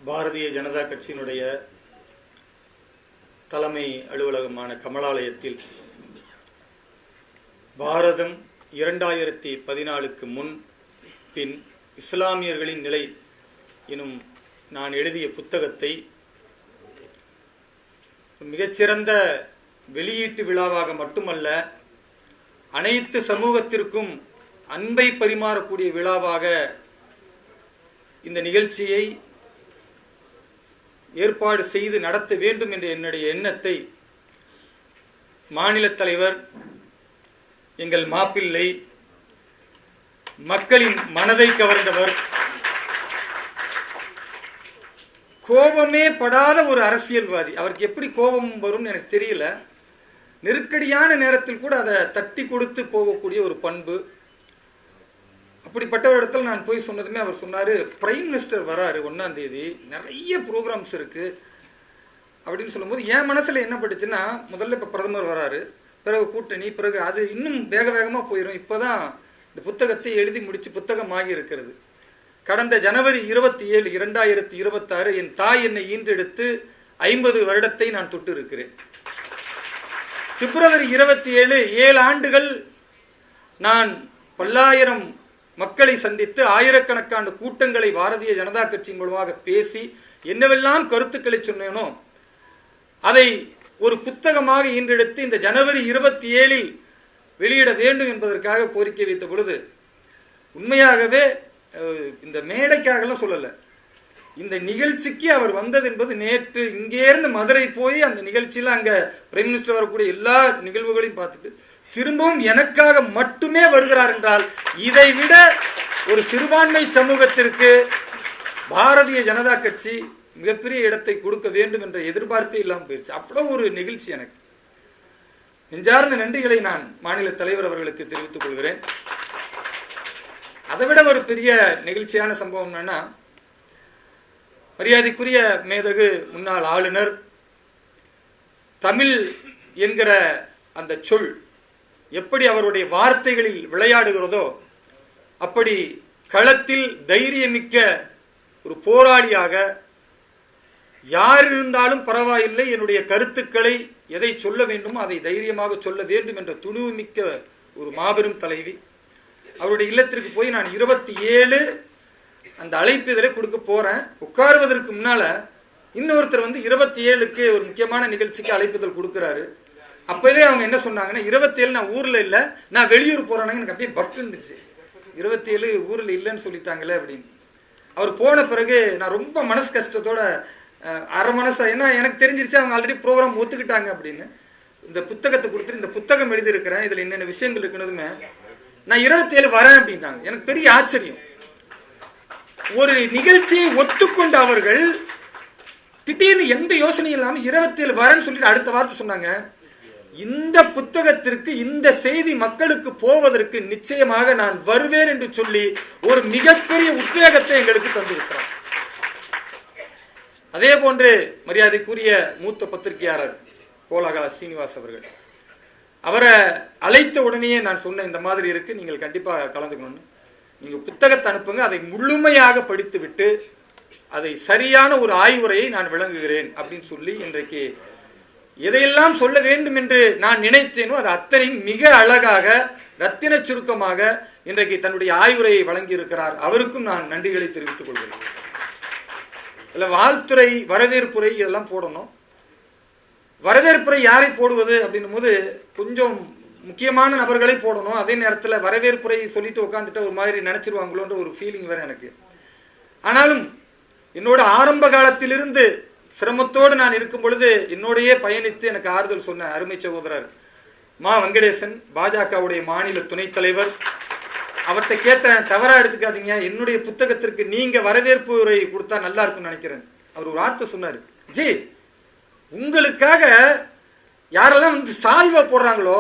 பாரதிய ஜனதா கட்சியினுடைய தலைமை அலுவலகமான கமலாலயத்தில் பாரதம் 2014க்கு முன் பின் இஸ்லாமியர்களின் நிலை எனும் நான் எழுதிய புத்தகத்தை மிகச்சிறந்த வெளியீட்டு விழாவாக மட்டுமல்ல, அனைத்து சமூகத்திற்கும் அன்பை பரிமாறக்கூடிய விழாவாக இந்த நிகழ்ச்சியை ஏற்பாடு செய்து நடத்த வேண்டும் என்ற என்னுடைய எண்ணத்தை மாநில தலைவர், எங்கள் மாப்பிள்ளை, மக்களின் மனதை கவர்ந்தவர், கோபமே படாத ஒரு அரசியல்வாதி. அவருக்கு எப்படி கோபம் வரும்னு எனக்கு தெரியல. நெருக்கடியான நேரத்தில் கூட அதை தட்டி கொடுத்து போகக்கூடிய ஒரு பண்பு. அப்படிப்பட்ட ஒரு இடத்துல நான் போய் சொன்னதுமே அவர் சொன்னார், பிரைம் மினிஸ்டர் வராரு 1ஆம் தேதி, நிறைய ப்ரோக்ராம்ஸ் இருக்குது அப்படின்னு சொல்லும்போது என் மனசில் என்ன பட்டுச்சுன்னா, முதல்ல இப்போ பிரதமர் வராரு, பிறகு கூட்டணி, பிறகு அது இன்னும் வேக வேகமாக போயிடும். இப்போ தான் இந்த புத்தகத்தை எழுதி முடித்து புத்தகமாகி இருக்கிறது. கடந்த ஜனவரி 27, 2026 என் தாய் என்னை ஈன்றெடுத்து 50 வருடத்தை நான் தொட்டு இருக்கிறேன். பிப்ரவரி 27, 7 ஆண்டுகள் நான் பல்லாயிரம் மக்களை சந்தித்து ஆயிரக்கணக்கான கூட்டங்களை பாரதிய ஜனதா கட்சியின் மூலமாக பேசி என்னவெல்லாம் கருத்துக்களை சொன்னேனோ அதை ஒரு புத்தகமாக ஈன்றெடுத்து இந்த ஜனவரி 27 வெளியிட வேண்டும் என்பதற்காக கோரிக்கை வைத்த பொழுது, உண்மையாகவே இந்த மேடைக்காகலாம் சொல்லலை, இந்த நிகழ்ச்சிக்கு அவர் வந்தது என்பது நேற்று இங்கேருந்து மதுரை போய் அந்த நிகழ்ச்சியில் அங்கே பிரைம் மினிஸ்டர் வரக்கூடிய எல்லா நிகழ்வுகளையும் பார்த்துட்டு திரும்பவும் எனக்காக மட்டுமே வருகிறார் என்றால், இதைவிட ஒரு சிறுபான்மை சமூகத்திற்கு பாரதிய ஜனதா கட்சி மிகப்பெரிய இடத்தை கொடுக்க வேண்டும் என்ற எதிர்பார்ப்பே இல்லாமல் போயிடுச்சு. அவ்வளோ ஒரு நிகழ்ச்சி. எனக்கு நெஞ்சார்ந்த நன்றிகளை நான் மாநில தலைவர் அவர்களுக்கு தெரிவித்துக் கொள்கிறேன். அதைவிட ஒரு பெரிய நிகழ்ச்சியான சம்பவம் என்னன்னா, மரியாதைக்குரிய மேதகு முன்னாள் ஆளுநர் தமிழ் என்கிற அந்த சொல் எப்படி அவருடைய வார்த்தைகளில் விளையாடுகிறதோ அப்படி களத்தில் தைரியமிக்க ஒரு போராளியாக, யார் இருந்தாலும் பரவாயில்லை, என்னுடைய கருத்துக்களை எதை சொல்ல வேண்டுமோ அதை தைரியமாக சொல்ல வேண்டும் என்ற துணிவுமிக்க ஒரு மாபெரும் தலைவி. அவருடைய இல்லத்திற்கு போய் நான் 27 அந்த அழைப்பிதழை கொடுக்க போறேன். உட்காருவதற்கு முன்னால இன்னொருத்தர் 27க்கு ஒரு முக்கியமான நிகழ்ச்சிக்கு அழைப்பிதழ் கொடுக்கிறாரு. அப்பவே அவங்க என்ன சொன்னாங்கன்னா, 27 நான் ஊர்ல இல்லை, நான் வெளியூர் போறேன்னு. எனக்கு அப்படியே பக்கு இருந்துச்சு, 27 ஊர்ல இல்லைன்னு சொல்லிட்டாங்களே அப்படின்னு. அவர் போன பிறகு நான் ரொம்ப மனசு கஷ்டத்தோட அரை மனசா, ஏன்னா எனக்கு தெரிஞ்சிருச்சு அவங்க ஆல்ரெடி ப்ரோக்ராம் ஒத்துக்கிட்டாங்க அப்படின்னு. இந்த புத்தகத்தை கொடுத்துட்டு இந்த புத்தகம் எழுதியிருக்கிறேன், இதுல என்னென்ன விஷயங்கள் இருக்குன்னதுமே நான் 27 வரேன் அப்படின்னாங்க. எனக்கு பெரிய ஆச்சரியம். ஒரு நிகழ்ச்சியை ஒத்துக்கொண்ட அவர்கள் திடீர்னு எந்த யோசனையும் இல்லாமல் 27 வரேன்னு சொல்லிட்டு அடுத்த வார்த்தை சொன்னாங்க, இந்த புத்தகத்திற்கு இந்த செய்தி மக்களுக்கு போவதற்கு நிச்சயமாக நான் வருவேன் என்று சொல்லி ஒரு மிகப்பெரிய உத்வேகத்தை எங்களுக்கு தந்திருக்கிறார். அதே போன்று மரியாதைக்குரிய மூத்த பத்திரிகையாளர் கோலாகலா சீனிவாஸ் அவர்கள், அவரை அழைத்த உடனேயே நான் சொன்ன இந்த மாதிரி இருக்கு, நீங்கள் கண்டிப்பாக கலந்துக்கணும்னு. நீங்கள் புத்தகத்தை அனுப்புங்க, அதை முழுமையாக படித்து விட்டு அதை சரியான ஒரு ஆய்வுரையை நான் விளங்குகிறேன் அப்படின்னு சொல்லி இன்றைக்கு எதையெல்லாம் சொல்ல வேண்டும் என்று நான் நினைத்தேனோ அது அத்தனையும் மிக அழகாக ரத்தின சுருக்கமாக இன்றைக்கு தன்னுடைய ஆய்வுரையை வழங்கி இருக்கிறார். அவருக்கும் நான் நன்றிகளை தெரிவித்துக் கொள்கிறேன். இல்லை, வாழ்த்துறை, வரவேற்புரை இதெல்லாம் போடணும். வரவேற்புரை யாரை போடுவது அப்படின்னும் போது கொஞ்சம் முக்கியமான நபர்களை போடணும். அதே நேரத்தில் வரவேற்புரை சொல்லிட்டு உட்காந்துட்டு ஒரு மாதிரி நினைச்சிருவாங்களோன்ற ஒரு ஃபீலிங் வேற எனக்கு. ஆனாலும் என்னோட ஆரம்ப காலத்திலிருந்து சிரமத்தோடு நான் இருக்கும் பொழுது என்னோடையே பயணித்து எனக்கு ஆறுதல் சொன்ன அருமை சகோதரர் மா வெங்கடேசன், பாஜகவுடைய மாநில துணைத் தலைவர். அவர்கிட்ட கேட்டேன், தவறா எடுத்துக்காதீங்க, என்னுடைய புத்தகத்திற்கு நீங்க வரவேற்பு உரை கொடுத்தா நல்லா இருக்கும்னு நினைக்கிறேன். அவர் ஒரு வார்த்தை சொன்னார், ஜி உங்களுக்காக யாரெல்லாம் சால்வை போடுறாங்களோ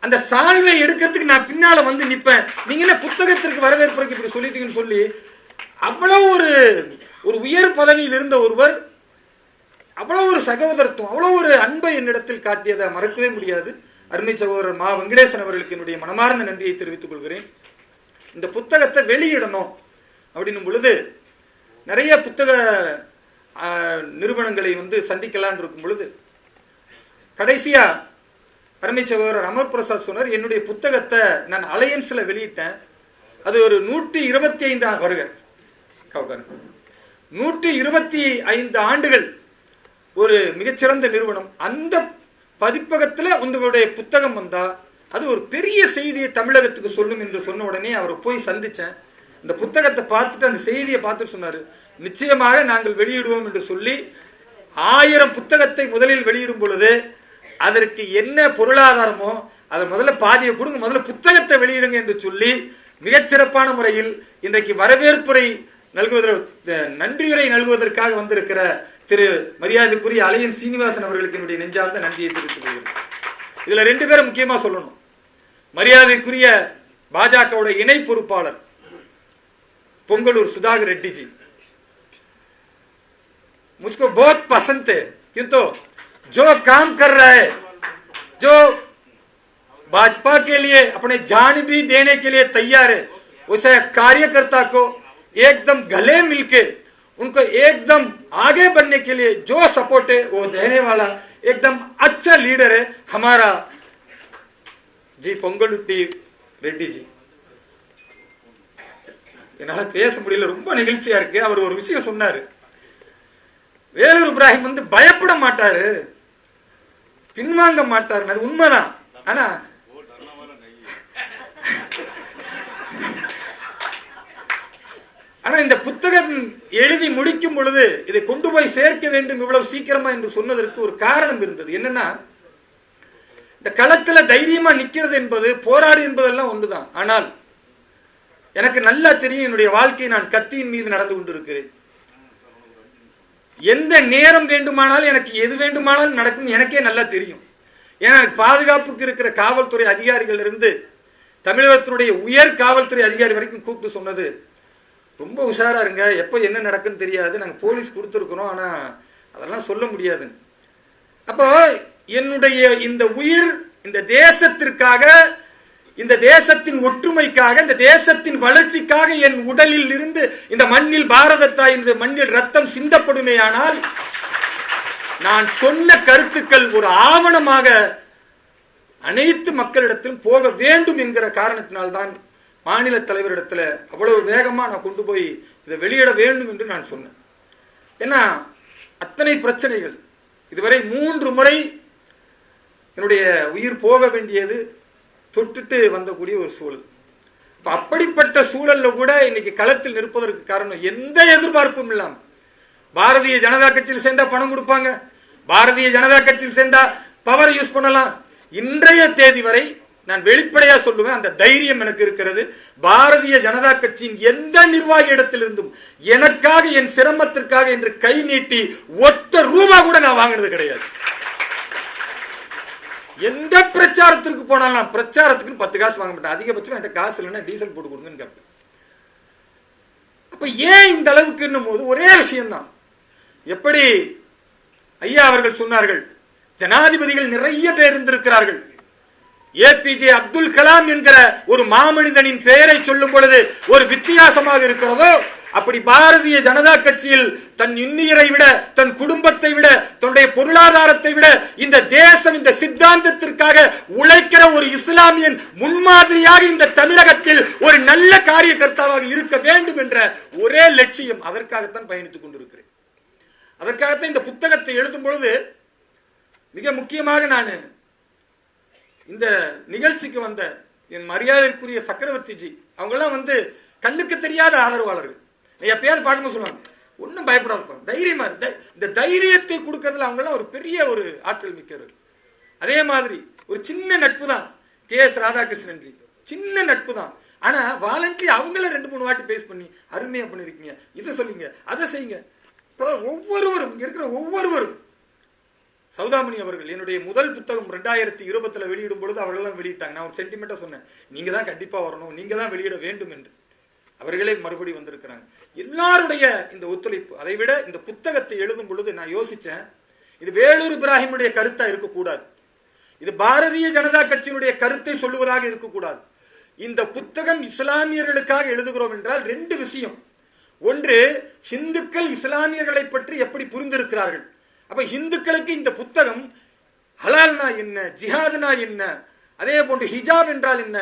அந்த சால்வை எடுக்கிறதுக்கு நான் பின்னால நிற்பேன், நீங்க என்ன புத்தகத்திற்கு வரவேற்புரைக்கு இப்படி சொல்லிட்டீங்கன்னு சொல்லி அவ்வளவு ஒரு உயர் பதவியில் இருந்த ஒருவர் அவ்வளவு ஒரு சகோதரத்துவம், அவ்வளவு ஒரு அன்பை என்னிடத்தில் காட்டியதை மறக்கவே முடியாது. அருமை சகோதரர் மா வெங்கடேசன் அவர்களுக்கு என்னுடைய மனமார்ந்த நன்றியை தெரிவித்துக் கொள்கிறேன். இந்த புத்தகத்தை வெளியிடணும் அப்படின்னும் பொழுது நிறைய புத்தக நிறுவனங்களை சந்திக்கலான் இருக்கும் பொழுது கடைசியா அருமை சகோதரர் அமர் பிரசாத் சொன்னார், என்னுடைய புத்தகத்தை நான் அலையன்ஸ்ல வெளியிட்டேன், அது ஒரு 125 வருக 125 ஆண்டுகள் ஒரு மிகச்சிறந்த நிறுவனம், அந்த பதிப்பகத்தில் உங்களுடைய புத்தகம் வந்தா அது ஒரு பெரிய செய்தியை தமிழகத்துக்கு சொல்லும் என்று சொன்ன உடனே அவரை போய் சந்திச்சேன். இந்த புத்தகத்தை பார்த்துட்டு அந்த செய்தியை பார்த்துட்டு சொன்னாரு, நிச்சயமாக நாங்கள் வெளியிடுவோம் என்று சொல்லி 1000 புத்தகத்தை முதலில் வெளியிடும் பொழுது அதற்கு என்ன பொருளாதாரமோ அதை முதல்ல பாதியை கொடுங்க, முதல்ல புத்தகத்தை வெளியிடுங்க என்று சொல்லி மிகச்சிறப்பான முறையில் இன்றைக்கு வரவேற்புரை நல்குவதற்கு நன்றியுரை நல்குவதற்காக வந்திருக்கிற திரு மரியாதைக்குரிய அலையன் சீனிவாசன் அவர்களுக்கு என்னுடைய நெஞ்சார்ந்த நன்றியை தெரிவித்துக் கொள்கிறேன். இதுல 2 பேரை முக்கியமா சொல்லணும். மரியாதைக்குரிய பாஜகவோட இணை பொறுப்பாளர் பொங்கலூர் சுதாகர் ரெட்டி जी, मुझको बहुत पसंद है, क्यों तो जो काम कर रहा है, जो भाजपा के लिए अपने जान भी देने के लिए तैयार है, उसे कार्यकर्ता को एकदम गले मिलके उनको एकदम आगे बढ़ने के लिए जो सपोर्ट है वो देने वाला एकदम अच्छा लीडर है हमारा जी பொங்கலுட்டி ரெட்டி जी. என்னால பேச முடியல, ரொம்ப நிகழ்ச்சியா இருக்கு. அவர் ஒரு விஷயம் சொன்னாரு, வேலூர் இப்ராஹிம் பயப்பட மாட்டாரு, பின்வாங்க மாட்டாரு. அது உண்மைதான். ஆனா ஆனா இந்த புத்தகம் எழுதி முடிக்கும் பொழுது இதை கொண்டு போய் சேர்க்க வேண்டும் இவ்வளவு சீக்கிரமா என்று சொன்னதற்கு ஒரு காரணம் இருந்தது. என்னன்னா, இந்த களத்துல தைரியமா நிக்கிறது என்பது, போராடு என்பதெல்லாம் ஒன்றுதான். ஆனால் எனக்கு நல்லா தெரியும், என்னுடைய வாழ்க்கையை நான் கத்தியின் மீது நடந்து கொண்டிருக்கிறேன். எந்த நேரம் வேண்டுமானாலும் எனக்கு எது வேண்டுமானாலும் நடக்கும் எனக்கே நல்லா தெரியும். ஏன்னா எனக்கு பாதுகாப்புக்கு இருக்கிற காவல்துறை அதிகாரிகள் இருந்து தமிழகத்தினுடைய உயர் காவல்துறை அதிகாரி வரைக்கும் கூப்பிட்டு சொன்னது, ரொம்ப உஷாரா இருங்க, எப்போ என்ன நடக்குன்னு தெரியாது, நாங்கள் போலீஸ் கொடுத்துருக்குறோம், ஆனால் அதெல்லாம் சொல்ல முடியாது. அப்போ என்னுடைய இந்த உயிர் இந்த தேசத்திற்காக, இந்த தேசத்தின் ஒற்றுமைக்காக, இந்த தேசத்தின் வளர்ச்சிக்காக என் உடலில் இருந்து இந்த மண்ணில் பாரத தாயின் மண்ணில் ரத்தம் சிந்தப்படுமேயானால் நான் சொன்ன கருத்துக்கள் ஒரு ஆவணமாக அனைத்து மக்களிடத்திலும் போக வேண்டும் என்கிற காரணத்தினால்தான் மாநில தலைவரிடத்தில் அவ்வளவு வேகமாக நான் கொண்டு போய் இதை வெளியிட வேண்டும் என்று நான் சொன்னேன். ஏன்னா அத்தனை பிரச்சனைகள், இதுவரை 3 முறை என்னுடைய உயிர் போக வேண்டியது தொட்டுட்டு வந்தக்கூடிய ஒரு சூழல். அப்படிப்பட்ட சூழல்ல கூட இன்னைக்கு களத்தில் நிற்பதற்கு காரணம் எந்த எதிர்பார்ப்பும் இல்லாம, பாரதிய ஜனதா கட்சியில் சேர்ந்தா பணம் கொடுப்பாங்க, பாரதிய ஜனதா கட்சியில் சேர்ந்தா பவர் யூஸ் பண்ணலாம். இன்றைய தேதி வரை நான் வெளிப்படையா சொல்லுவேன், அந்த தைரியம் எனக்கு இருக்கிறது. பாரதிய ஜனதா கட்சியின் எந்த நிர்வாகி இடத்திலிருந்தும் எனக்காக, என் சிரமத்திற்காக என்று கை நீட்டி ஒத்த ரூபா கூட நான் வாங்கினது கிடையாது. எந்த பிரச்சாரத்திற்கு போனாலும் பிரச்சாரத்துக்கு 10 காசு வாங்க மாட்டேன், அதிகபட்சம் என்கிட்ட காசு இல்லைன்னா டீசல் போட்டு கொடுங்கன்னு கேட்பேன். அப்ப ஏன் இந்த அளவுக்கு போது ஒரே விஷயம்தான். எப்படி ஐயா அவர்கள் சொன்னார்கள், ஜனாதிபதிகள் நிறைய பேர் இருந்திருக்கிறார்கள், ஏபிஜே அப்துல் கலாம் என்கிற ஒரு மாமனிதனின் பெயரை சொல்லும் பொழுது ஒரு வித்தியாசமாக இருக்கிறதோ, அப்படி பாரதிய ஜனதா கட்சியில் தன் இன்னுயிரை விட, தன் குடும்பத்தை விட, தன்னுடைய பொருளாதாரத்தை விட இந்த தேசம், இந்த சித்தாந்தத்திற்காக உழைக்கிற ஒரு இஸ்லாமியன் முன்மாதிரியாக இந்த தமிழகத்தில் ஒரு நல்ல காரியகர்த்தாவாக இருக்க வேண்டும் என்ற ஒரே லட்சியம், அதற்காகத்தான் பயணித்துக் கொண்டிருக்கிறேன். அதற்காகத்தான் இந்த புத்தகத்தை எழுதும் பொழுது மிக முக்கியமாக நான் இந்த நிகழ்ச்சிக்கு வந்த என் மரியாதைக்குரிய சக்கரவர்த்திஜி, அவங்கெல்லாம் கண்ணுக்கு தெரியாத ஆதரவாளர்கள். எப்பயாவது பார்க்கும்போது சொல்லுவாங்க, ஒன்றும் பயப்படாது, தைரியமா இருக்கு. இந்த தைரியத்தை கொடுக்கறதுல அவங்கெல்லாம் ஒரு பெரிய ஒரு ஆற்றல் மிக்கவர்கள். அதே மாதிரி ஒரு சின்ன நட்பு தான் KS ராதாகிருஷ்ணன் ஜி, சின்ன நட்பு தான். ஆனா வாலண்டரி அவங்கள 2-3 வாட்டி பேஸ் பண்ணி அருமையா பண்ணிருக்கீங்க, இதை சொல்லுங்க, அதை செய்யுங்க. ஒவ்வொருவரும் இங்க இருக்கிற ஒவ்வொருவரும், சௌதாமணி அவர்கள் என்னுடைய முதல் புத்தகம் 2020 வெளியிடும் பொழுது அவர்களெல்லாம் வெளியிட்டாங்க. நான் ஒரு சென்டிமெண்டா சொன்னேன், நீங்க தான் கண்டிப்பா வரணும், நீங்க தான் வெளியிட வேண்டும் என்று. அவர்களே மறுபடி வந்திருக்கிறாங்க. எல்லாருடைய இந்த ஒத்துழைப்பு, அதை விட இந்த புத்தகத்தை எழுதும் பொழுது நான் யோசிச்சேன், இது வேலூர் இப்ராஹிமுடைய கருத்தா இருக்கக்கூடாது, இது பாரதிய ஜனதா கட்சியினுடைய கருத்தை சொல்லுவதாக இருக்கக்கூடாது. இந்த புத்தகம் இஸ்லாமியர்களுக்காக எழுதுகிறோம் என்றால் 2 விஷயம். ஒன்று, ஹிந்துக்கள் இஸ்லாமியர்களை பற்றி எப்படி புரிந்திருக்கிறார்கள். அப்ப ஹிந்துக்களுக்கு இந்த புத்தகம் ஹலால்னா என்ன, ஜிஹாதுனா என்ன, அதே போன்று ஹிஜாப் என்றால் என்ன,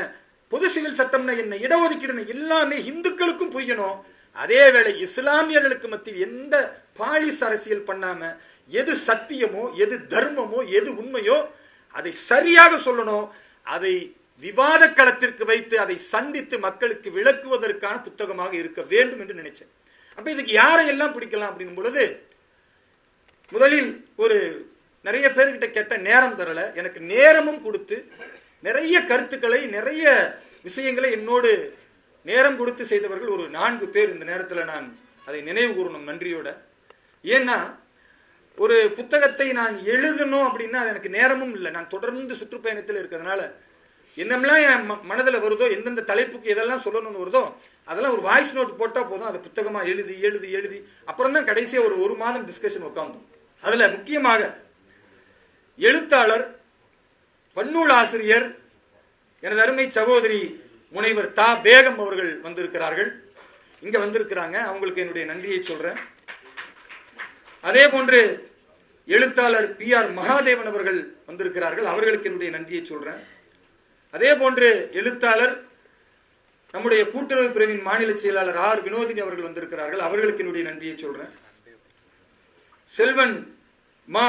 பொது சிவில் சட்டம்னா என்ன, இடஒதுக்கீடு எல்லாமே இந்துக்களுக்கும் புரியணும். அதே வேளை இஸ்லாமியர்களுக்கு மத்தியில் எந்த பாலிஸ் அரசியல் பண்ணாம எது சத்தியமோ, எது தர்மமோ, எது உண்மையோ அதை சரியாக சொல்லணும். அதை விவாத களத்திற்கு வைத்து அதை சந்தித்து மக்களுக்கு விளக்குவதற்கான புத்தகமாக இருக்க வேண்டும் என்று நினைச்சேன். அப்ப இதுக்கு யாரையெல்லாம் பிடிக்கலாம் அப்படின் பொழுது, முதலில் ஒரு நிறைய பேர்கிட்ட கேட்ட நேரம் தரல, எனக்கு நேரமும் கொடுத்து நிறைய கருத்துக்களை, நிறைய விஷயங்களை என்னோடு நேரம் கொடுத்து செய்தவர்கள் ஒரு 4 பேர் இந்த நேரத்தில் நான் அதை நினைவு கூறணும் நன்றியோட. ஏன்னா ஒரு புத்தகத்தை நான் எழுதணும் அப்படின்னா எனக்கு நேரமும் இல்லை. நான் தொடர்ந்து சுற்றுப்பயணத்தில் இருக்கிறதுனால என்னெல்லாம் என் மனதில் வருதோ, எந்தெந்த தலைப்புக்கு எதெல்லாம் சொல்லணும்னு வருதோ அதெல்லாம் ஒரு வாய்ஸ் நோட் போட்டால் போதும். அதை புத்தகமாக எழுதி எழுதி எழுதி அப்புறம் தான் கடைசியாக ஒரு மாதம் டிஸ்கஷன் உட்காந்தோம். அதில் முக்கியமாக எழுத்தாளர், பன்னூல் ஆசிரியர், எனது அருமை சகோதரி முனைவர் தா பேகம் அவர்கள் வந்திருக்கிறார்கள். இங்க வந்திருக்கிறாங்க, அவங்களுக்கு என்னுடைய நன்றியை சொல்றேன். அதே போன்று எழுத்தாளர் PR மகாதேவன் அவர்கள் வந்திருக்கிறார்கள், அவர்களுக்கு என்னுடைய நன்றியை சொல்றேன். அதே போன்று எழுத்தாளர் நம்முடைய கூட்டுறவு பிரிவின் மாநில செயலாளர் R வினோதினி அவர்கள் வந்திருக்கிறார்கள், அவர்களுக்கு என்னுடைய நன்றியை சொல்றேன். செல்வன் மா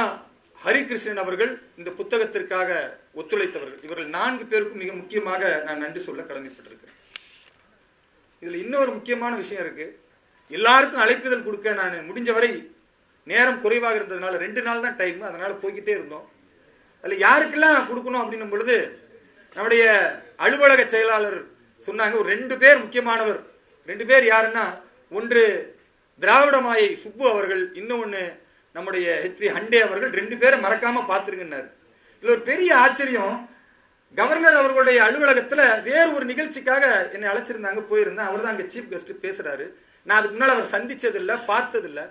ஹரிகிருஷ்ணன் அவர்கள் இந்த புத்தகத்திற்காக ஒத்துழைத்தவர்கள். இவர்கள் 4 பேருக்கும் மிக முக்கியமாக நான் நன்றி சொல்ல கடமைப்பட்டிருக்கிறேன். இதுல இன்னொரு முக்கியமான விஷயம் இருக்கு. எல்லாருக்கும் அழைப்புதல் கொடுக்க நான் முடிஞ்சவரை நேரம் குறைவாக இருந்ததுனால 2 நாள் தான் டைம், அதனால போய்கிட்டே இருந்தோம். அதுல யாருக்கெல்லாம் கொடுக்கணும் அப்படின்னும் பொழுது நம்முடைய அலுவலக செயலாளர் சொன்னாங்க ஒரு 2 பேர் முக்கியமானவர். 2 பேர் யாருன்னா, ஒன்று திராவிட மாயை சுப்பு அவர்கள், இன்னொன்னு நம்முடைய HV ஹண்டே அவர்கள். 2 பேரை மறக்காம பார்த்துருங்கன்னாரு. இதுல ஒரு பெரிய ஆச்சரியம், கவர்னர் அவர்களுடைய அலுவலகத்துல வேறு ஒரு நிகழ்ச்சிக்காக என்னை அழைச்சிருந்தாங்க, போயிருந்தேன். அவர் தான் அங்க சீஃப் கெஸ்ட் பேசுறாரு. நான் அதுக்கு முன்னால் அவர் சந்திச்சதில்லை, பார்த்ததில்லை.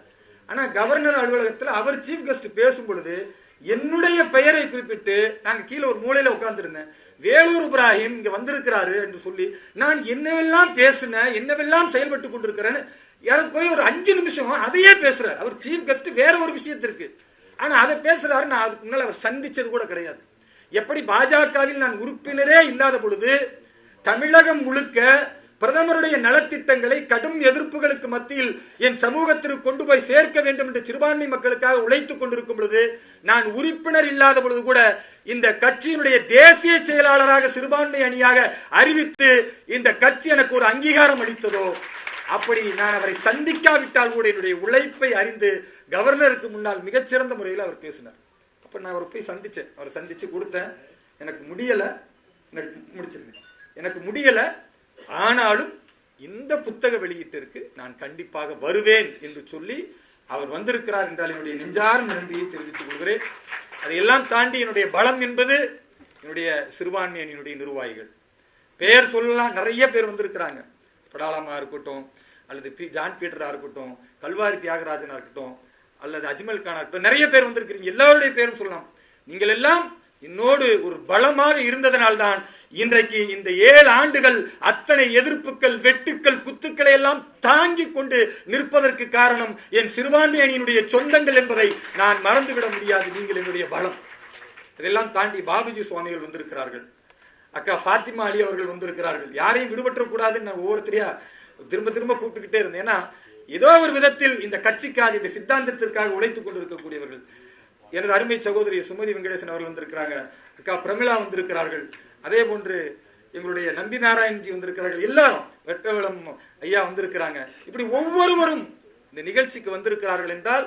ஆனா கவர்னர் அலுவலகத்துல அவர் சீஃப் கெஸ்ட் பேசும் பொழுது என்னுடைய பெயரை குறிப்பிட்டு, நாங்க கீழே ஒரு மூலையில உட்கார்ந்துருந்தேன், வேலூர் இப்ராஹிம் இங்க வந்திருக்கிறாரு என்று சொல்லி நான் என்னவெல்லாம் பேசினேன், என்னவெல்லாம் செயல்பட்டு கொண்டிருக்கிறேன்னு ஏறக்குறைய ஒரு 5 நிமிஷம் அதையே பேசுறாரு. அவர் சீஃப் கெஸ்ட் வேற ஒரு விஷயத்திற்கு, ஆனா அதை பேசுறாரு. நான் அதுக்கு முன்னால் அவர் சந்திச்சது கூட கிடையாது. எப்படி பாஜகவில் நான் உறுப்பினரே இல்லாத பொழுது தமிழகம் முழுக்க பிரதமருடைய நலத்திட்டங்களை கடும் எதிர்ப்புகளுக்கு மத்தியில் என் சமூகத்திற்கு கொண்டு போய் சேர்க்க வேண்டும் என்று சிறுபான்மை மக்களுக்காக உழைத்துக் கொண்டிருக்கும் பொழுது, நான் உறுப்பினர் இல்லாத பொழுது கூட இந்த கட்சியினுடைய தேசிய செயலாளராக சிறுபான்மை அணியாக அறிவித்து இந்த கட்சி எனக்கு ஒரு அங்கீகாரம் அளித்ததோ, அப்படி நான் அவரை சந்திக்காவிட்டால் கூட என்னுடைய உழைப்பை அறிந்து கவர்னருக்கு முன்னால் மிகச்சிறந்த முறையில் அவர் பேசினார். அப்ப நான் அவரை போய் சந்திச்சேன், அவரை சந்திச்சு கொடுத்தேன். எனக்கு முடியல, ஆனாலும் இந்த புத்தக வெளியீட்டிற்கு நான் கண்டிப்பாக வருவேன் என்று சொல்லி அவர் வந்திருக்கிறார் என்றால் என்னுடைய நெஞ்சார்ந்த நன்றியை தெரிவித்துக் கொள்கிறேன். அதையெல்லாம் தாண்டி என்னுடைய பலம் என்பது என்னுடைய சிறுபான்மை அணியினுடைய நிர்வாகிகள். பெயர் சொல்லலாம், நிறைய பேர் வந்திருக்கிறாங்க. படாலமா இருக்கட்டும், அல்லது ஜான் பீட்டரா இருக்கட்டும், கல்வாரி தியாகராஜனா இருக்கட்டும், அல்லது அஜ்மல் கானா இருக்கட்டும், நிறைய பேர் வந்திருக்கிறீங்க. எல்லாருடைய பேரும் சொல்லலாம். நீங்கள் எல்லாம் என்னோடு ஒரு பலமாக இருந்ததனால்தான் இன்றைக்கு இந்த 7 ஆண்டுகள் அத்தனை எதிர்ப்புகள், வெட்டுக்கள், குத்துக்களை எல்லாம் தாங்கி கொண்டு நிற்பதற்கு காரணம் என் சிறுபான்மை அணியினுடைய சொந்தங்கள் என்பதை நான் மறந்துவிட முடியாது. நீங்கள் என்னுடைய பலம். இதெல்லாம் தாண்டி பாபுஜி சுவாமிகள் வந்திருக்கிறார்கள், அக்கா ஃபாத்திமா அலி அவர்கள் வந்திருக்கிறார்கள். யாரையும் விடுபற்ற கூடாதுன்னு நான் ஒவ்வொருத்தரையா திரும்ப கூப்பிட்டுக்கிட்டே இருந்தேன். ஏன்னா ஏதோ ஒரு விதத்தில் இந்த கட்சிக்காக, இந்த சித்தாந்தத்திற்காக உழைத்துக் கொண்டிருக்கக்கூடியவர்கள். எனது அருமை சகோதரி சுமதி வெங்கடேசன் அவர்கள் வந்திருக்கிறாங்க, அக்கா பிரமிளா வந்திருக்கிறார்கள், அதே போன்று எங்களுடைய நம்பி நாராயண்ஜி வந்திருக்கிறார்கள், எல்லாரும் வெட்டவளம் ஐயா வந்திருக்கிறாங்க. இப்படி ஒவ்வொருவரும் இந்த நிகழ்ச்சிக்கு வந்திருக்கிறார்கள் என்றால்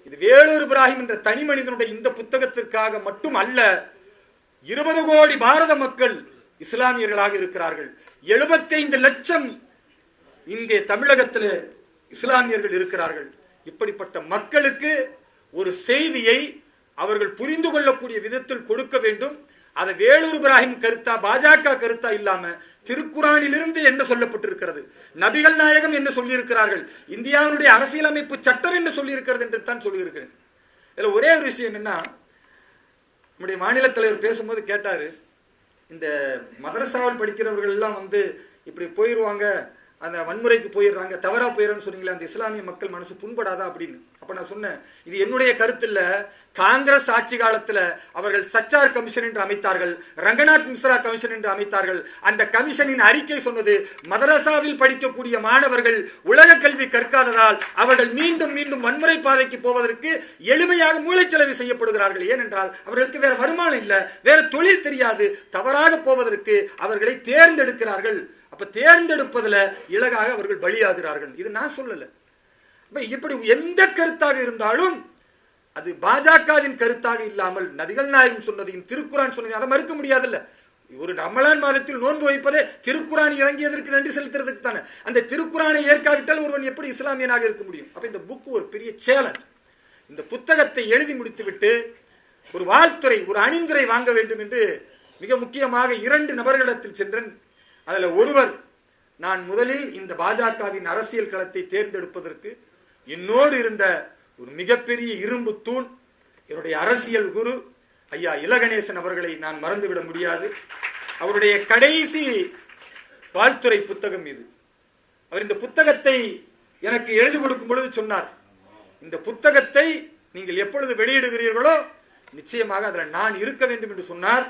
இது வேலூர் இப்ராஹிம் என்ற தனி மனிதனுடைய இந்த புத்தகத்திற்காக மட்டும் அல்ல. 20 கோடி பாரத மக்கள் இஸ்லாமியர்களாக இருக்கிறார்கள். 75 லட்சம் இங்கே தமிழகத்தில் இஸ்லாமியர்கள் இருக்கிறார்கள். இப்படிப்பட்ட மக்களுக்கு ஒரு செய்தியை அவர்கள் புரிந்து கொள்ளக்கூடிய விதத்தில் கொடுக்க வேண்டும். அதை வேலூர் இப்ராஹிம் கருத்தா, பாஜக கருத்தா இல்லாம திருக்குறானிலிருந்து என்ன சொல்லப்பட்டிருக்கிறது, நபிகள் நாயகம் என்ன சொல்லியிருக்கிறார்கள், இந்தியாவுடைய அரசியலமைப்பு சட்டம் என்ன சொல்லியிருக்கிறது என்று தான் சொல்லியிருக்கிறேன். இதுல ஒரே ஒரு விஷயம் என்னன்னா, நம்முடைய மாநில தலைவர் பேசும்போது கேட்டாரு, இந்த மதரசாவில் படிக்கிறவர்கள் எல்லாம் இப்படி போயிடுவாங்க, அந்த வன்முறைக்கு போயிடுறாங்க, தவறா போயிடுறேன்னு சொன்னீங்களா, அந்த இஸ்லாமிய மக்கள் மனசு புண்படாதா அப்படின்னு. அப்ப நான் சொன்னேன், இது என்னுடைய கருத்து இல்ல. காங்கிரஸ் ஆட்சி காலத்தில் அவர்கள் சச்சார் கமிஷன் என்று அமைத்தார்கள், ரங்கநாத் மிஸ்ரா கமிஷன் என்று அமைத்தார்கள். அந்த கமிஷனின் அறிக்கை சொன்னது, மதரசாவில் படிக்கக்கூடிய மாணவர்கள் உலக கல்வி கற்காததால் அவர்கள் மீண்டும் மீண்டும் வன்முறை பாதைக்கு போவதற்கு எளிமையாக மூளைச்சலவை செய்யப்படுகிறார்கள். ஏனென்றால் அவர்களுக்கு வேற வருமானம் இல்லை, வேற தொழில் தெரியாது, தவறாக போவதற்கு அவர்களை தேர்ந்தெடுக்கிறார்கள். அப்ப தேர்ந்தெடுப்பதில் இலகாக அவர்கள் பலியாகிறார்கள். இது நான் சொல்லல. இப்படி எந்த கருத்தாக இருந்தாலும் அது பாஜகவின் கருத்தாக இல்லாமல் நபிகள் நாயகம் சொன்னதையும் திருக்குரான் சொன்னதையும் அதை மறுக்க முடியாதுல்ல. ஒரு ரமலான் மாதத்தில் நோன்பு வைப்பதே திருக்குரான் இறங்கியதற்கு நன்றி செலுத்துறதுக்கு தானே. அந்த திருக்குரானை ஏற்காவிட்டால் ஒருவன் எப்படி இஸ்லாமியனாக இருக்க முடியும்? அப்ப இந்த புக் ஒரு பெரிய சேலஞ்ச். இந்த புத்தகத்தை எழுதி முடித்துவிட்டு ஒரு வாழ்த்துறை, ஒரு அணிந்துரை வாங்க வேண்டும் என்று மிக முக்கியமாக 2 நபர்களிடத்தில் சென்றேன். அதில் ஒருவர், நான் முதலில் இந்த பாஜகவின் அரசியல் களத்தை தேர்ந்தெடுப்பதற்கு என்னோடு இருந்த ஒரு மிகப்பெரிய இரும்பு தூண், என்னுடைய அரசியல் குரு ஐயா இலகணேசன் அவர்களை நான் மறந்துவிட முடியாது. அவருடைய கடைசி வாழ்த்துறை புத்தகம் இது. அவர் இந்த புத்தகத்தை எனக்கு எழுதி கொடுக்கும் பொழுது சொன்னார், இந்த புத்தகத்தை நீங்கள் எப்பொழுது வெளியிடுகிறீர்களோ நிச்சயமாக அதில் நான் இருக்க வேண்டும் என்று சொன்னார்.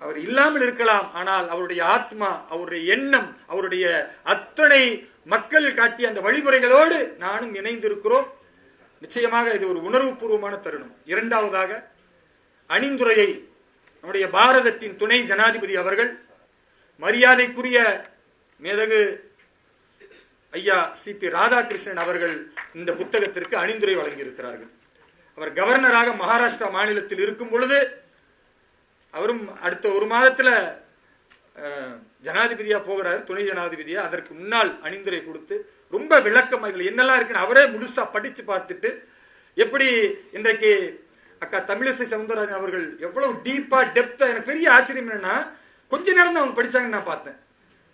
அவர் இல்லாமல் இருக்கலாம், ஆனால் அவருடைய ஆத்மா, அவருடைய எண்ணம், அவருடைய அத்தனை மக்கள் காட்டிய அந்த வழிமுறைகளோடு நானும் இணைந்திருக்கிறோம். நிச்சயமாக இது ஒரு உணர்வுபூர்வமான தருணம். இரண்டாவதாக அணிந்துரையை நம்முடைய பாரதத்தின் துணை ஜனாதிபதி அவர்கள், மரியாதைக்குரிய மேதகு ஐயா சிபி ராதாகிருஷ்ணன் அவர்கள் இந்த புத்தகத்திற்கு அணிந்துரை வழங்கியிருக்கிறார்கள். அவர் கவர்னராக மகாராஷ்டிரா மாநிலத்தில் இருக்கும் பொழுது, அவரும் அடுத்த 1 மாதத்தில் ஜனாதிபதியா போகிறார், துணை ஜனாதிபதியா. அதற்கு முன்னால் அணிந்துரை கொடுத்து ரொம்ப விளக்கம் இதில் என்னெல்லாம் இருக்குன்னு அவரே முழுசா படிச்சு பார்த்துட்டு, எப்படி இன்றைக்கு அக்கா தமிழிசை சவுந்தரராஜன் அவர்கள் எவ்வளவு டீப்பா டெப்தா, எனக்கு பெரிய ஆச்சரியம் என்னன்னா, கொஞ்ச நேரம் தான் அவங்க படிச்சாங்கன்னு நான் பார்த்தேன்.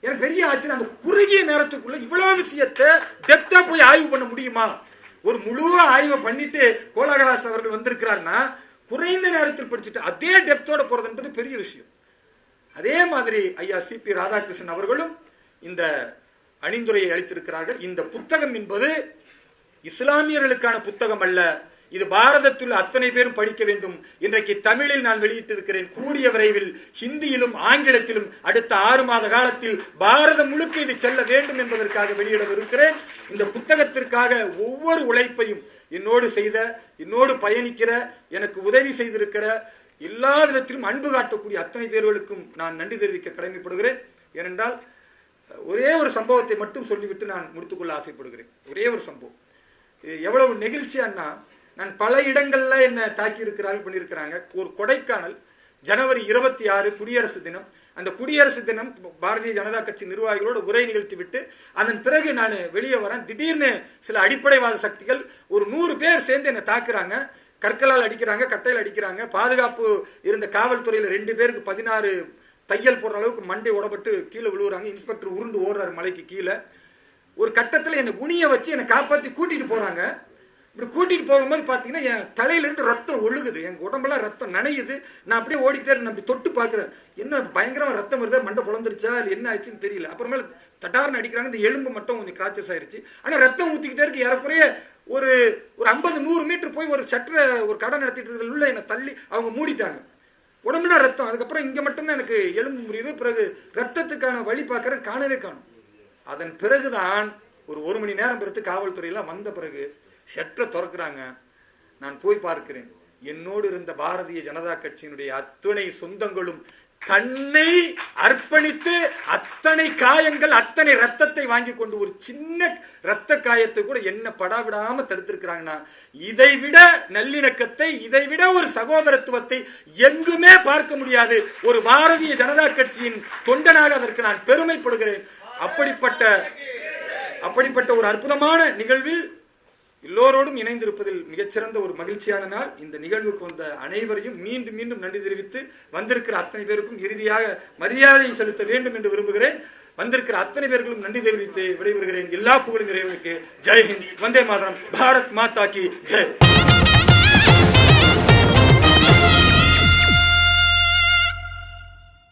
எனக்கு பெரிய ஆச்சரியம், அந்த குறுகிய நேரத்துக்குள்ள இவ்வளவு விஷயத்தை டெப்தா போய் ஆய்வு பண்ண முடியுமா? ஒரு முழு ஆய்வை பண்ணிட்டு கோலாகலாஸ் அவர்கள் வந்திருக்கிறாருன்னா, குறைந்த நேரத்தில் படிச்சுட்டு அதே டெப்தோட போறதுன்றது பெரிய விஷயம். அதே மாதிரி ஐயா சிபி ராதாகிருஷ்ணன் அவர்களும் இந்த அணிந்துரையை அளித்திருக்கிறார்கள். இந்த புத்தகம் என்பது இஸ்லாமியர்களுக்கான புத்தகம் அல்ல, இது பாரதத்தில் அத்தனை பேரும் படிக்க வேண்டும். இன்றைக்கு தமிழில் நான் வெளியிட்டிருக்கிறேன். கூடிய விரைவில் ஹிந்தியிலும் ஆங்கிலத்திலும் அடுத்த 6 மாத காலத்தில் பாரதம் முழுக்க இது செல்ல வேண்டும் என்பதற்காக வெளியிடவிருக்கிறேன். இந்த புத்தகத்திற்காக ஒவ்வொரு உழைப்பையும் என்னோடு பயணிக்கிற, எனக்கு உதவி செய்திருக்கிற, எல்லா விதத்திலும் அன்பு காட்டக்கூடிய அத்தனை பேர்களுக்கும் நான் நன்றி தெரிவிக்க கடமைப்படுகிறேன். ஏனென்றால் ஒரே ஒரு சம்பவத்தை மட்டும் சொல்லிவிட்டு நான் முடித்துக்கொள்ள ஆசைப்படுகிறேன். ஒரே ஒரு சம்பவம். இது எவ்வளவு நெகிழ்ச்சியான்னா, நான் பல இடங்கள்ல என்ன தாக்கி இருக்கிறார்கள், பண்ணியிருக்கிறாங்க. ஒரு கொடைக்கானல் ஜனவரி 26 குடியரசு தினம். அந்த குடியரசு தினம் பாரதிய ஜனதா கட்சி நிர்வாகிகளோடு உரை நிகழ்த்தி விட்டு அதன் பிறகு நான் வெளியே வரேன். திடீர்னு சில அடிப்படைவாத சக்திகள் ஒரு 100 பேர் சேர்ந்து என்னை தாக்குறாங்க. கற்களால் அடிக்கிறாங்க, கட்டையில் அடிக்கிறாங்க. பாதுகாப்பு இருந்த காவல்துறையில் 2 பேருக்கு 16 தையல் போடுற அளவுக்கு மண்டை உடப்பட்டு கீழே விழுவுறாங்க. இன்ஸ்பெக்டர் உருண்டு ஓடுறாரு மலைக்கு கீழே. ஒரு கட்டத்தில் என்னை குனிய வச்சு என்னை காப்பாற்றி கூட்டிட்டு போறாங்க. இப்படி கூட்டிட்டு போகும்போது பார்த்தீங்கன்னா என் தலையிலிருந்து ரத்தம் ஒழுகுது, என் உடம்பெல்லாம் ரத்தம் நனையுது. நான் அப்படியே ஓடிக்கிட்டே நான் அப்படி தொட்டு பார்க்குறேன், என்ன பயங்கரமாக ரத்தம் வருது, மண்டை பொழந்துருச்சா இல்லை என்ன ஆச்சுன்னு தெரியல. அப்புறமேல தட்டார்னு அடிக்கிறாங்க, இந்த எலும்பு மட்டும் கொஞ்சம் கிராச்சஸ் ஆயிடுச்சு. ஆனால் ரத்தம் ஊற்றிக்கிட்டே இருக்கு. ஏறக்குறைய ஒரு 50-100 மீட்டர் போய் ஒரு சற்ற ஒரு கடை நடத்திட்டு இருக்கிறது உள்ள என்னை தள்ளி அவங்க மூடிட்டாங்க. உடம்புனா ரத்தம். அதுக்கப்புறம் இங்கே மட்டும்தான் எனக்கு எலும்பு முறிவு. பிறகு ரத்தத்துக்கான வழி பார்க்குறேன், காணவே காணும். அதன் பிறகுதான் ஒரு 1 மணி நேரம் பிறகு காவல்துறையெல்லாம் வந்த பிறகு ஷட்டரை திறக்கிறாங்க. நான் போய் பார்க்கிறேன், என்னோடு இருந்த பாரதிய ஜனதா கட்சியினுடைய அத்தனை சொந்தங்களும் தன்னை அர்ப்பணித்து அத்தனை காயங்கள், அத்தனை ரத்தத்தை வாங்கி கொண்டு ஒரு சின்ன ரத்த காயத்தை கூட என்ன படாவிடாம தடுத்திருக்கிறாங்கன்னா, இதைவிட நல்லிணக்கத்தை, இதைவிட ஒரு சகோதரத்துவத்தை எங்குமே பார்க்க முடியாது. ஒரு பாரதிய ஜனதா கட்சியின் தொண்டனாக அதற்கு நான் பெருமைப்படுகிறேன். அப்படிப்பட்ட ஒரு அற்புதமான நிகழ்வில் எல்லோரோடும் இணைந்திருப்பதில் மிகச்சிறந்த ஒரு மகிழ்ச்சியான நாள். இந்த நிகழ்வுக்கு வந்த அனைவரையும் மீண்டும் மீண்டும் நன்றி தெரிவித்து, வந்திருக்கிற அத்தனை பேருக்கும் இறுதியாக மரியாதை செலுத்த வேண்டும் என்று விரும்புகிறேன். வந்திருக்கிற அத்தனை பேர்களும் நன்றி தெரிவித்து விடைபெறுகிறேன். எல்லா புகழும் இறைவனுக்கு. ஜெய் ஹிந்த், வந்தே மாதரம், பாரத் மாதா கி ஜெய்.